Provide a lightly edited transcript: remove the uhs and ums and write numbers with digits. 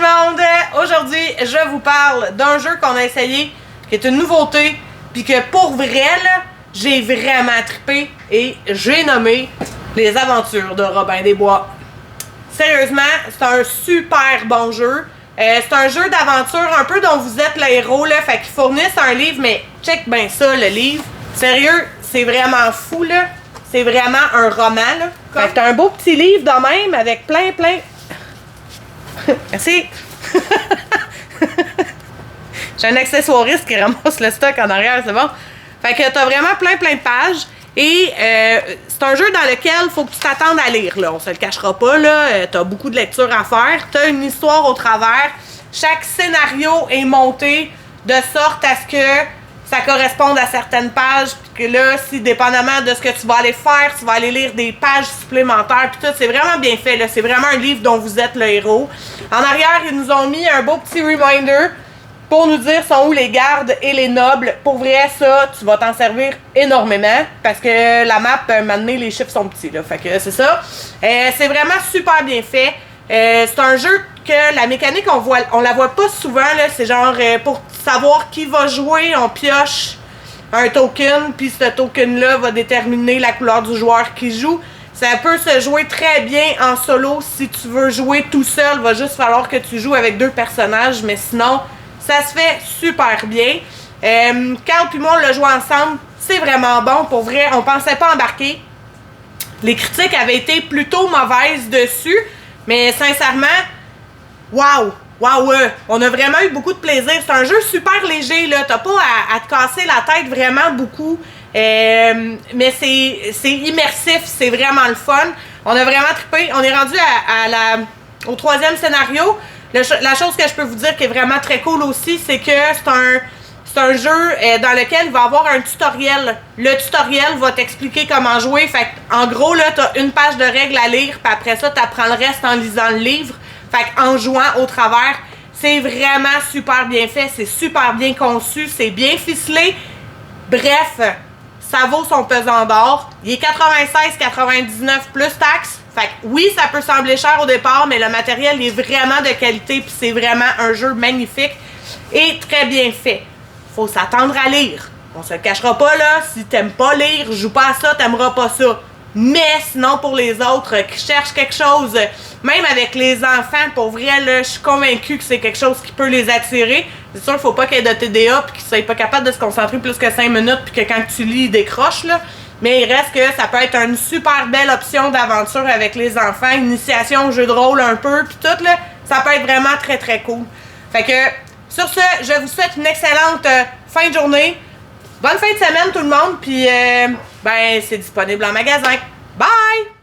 monde! Aujourd'hui, je vous parle d'un jeu qu'on a essayé, qui est une nouveauté, puis que pour vrai, là, j'ai vraiment trippé et j'ai nommé Les Aventures de Robin des Bois. Sérieusement, c'est un super bon jeu. C'est un jeu d'aventure un peu dont vous êtes le héros, là, fait qu'ils fournissent un livre, mais check bien ça, le livre. Sérieux, c'est vraiment fou, là. C'est vraiment un roman, là. Fait que t'as un beau petit livre de même avec plein. Merci. J'ai un accessoiriste qui ramasse le stock en arrière, c'est bon. Fait que t'as vraiment plein de pages. Et c'est un jeu dans lequel il faut que tu t'attendes à lire, là. On se le cachera pas, là. T'as beaucoup de lecture à faire. T'as une histoire au travers. Chaque scénario est monté de sorte à ce que ça corresponde à certaines pages. Puis que là, si dépendamment de ce que tu vas aller faire, tu vas aller lire des pages supplémentaires. Puis tout, c'est vraiment bien fait, là. C'est vraiment un livre dont vous êtes le héros. En arrière, ils nous ont mis un beau petit reminder pour nous dire sont où les gardes et les nobles. Pour vrai, ça, tu vas t'en servir énormément. Parce que la map, un moment donné, les chiffres sont petits, là. Fait que c'est ça. C'est vraiment super bien fait. C'est un jeu que la mécanique, on la voit pas souvent, là. C'est genre, pour savoir qui va jouer, on pioche un token. Puis ce token-là va déterminer la couleur du joueur qui joue. Ça peut se jouer très bien en solo. Si tu veux jouer tout seul, il va juste falloir que tu joues avec deux personnages. Mais sinon, ça se fait super bien. Carl et moi, on l'a joué ensemble. C'est vraiment bon. Pour vrai, on pensait pas embarquer. Les critiques avaient été plutôt mauvaises dessus. Mais sincèrement, waouh! On a vraiment eu beaucoup de plaisir. C'est un jeu super léger, là. T'as pas à te casser la tête vraiment beaucoup. Mais c'est immersif. C'est vraiment le fun. On a vraiment trippé. On est rendu au troisième scénario. La chose que je peux vous dire qui est vraiment très cool aussi, c'est que c'est un jeu dans lequel il va y avoir un tutoriel. Le tutoriel va t'expliquer comment jouer. Fait en gros, là, tu as une page de règles à lire, puis après ça, tu apprends le reste en lisant le livre. Fait en jouant au travers, c'est vraiment super bien fait, c'est super bien conçu, c'est bien ficelé. Bref, ça vaut son pesant d'or. Il est 96,99 plus taxes. Fait que oui, ça peut sembler cher au départ, mais le matériel est vraiment de qualité, puis c'est vraiment un jeu magnifique et très bien fait. Faut s'attendre à lire. On se le cachera pas, là. Si t'aimes pas lire, joue pas à ça, t'aimeras pas ça. Mais sinon, pour les autres qui cherchent quelque chose, même avec les enfants, pour vrai, là, je suis convaincue que c'est quelque chose qui peut les attirer. C'est sûr qu'il faut pas qu'il y ait de TDA puis qu'ils soient pas capables de se concentrer plus que 5 minutes puis que quand tu lis, ils décrochent, là. Mais il reste que ça peut être une super belle option d'aventure avec les enfants. Initiation, jeu de rôle un peu, puis tout, là. Ça peut être vraiment très cool. Fait que, sur ce, je vous souhaite une excellente fin de journée. Bonne fin de semaine tout le monde, puis ben c'est disponible en magasin. Bye!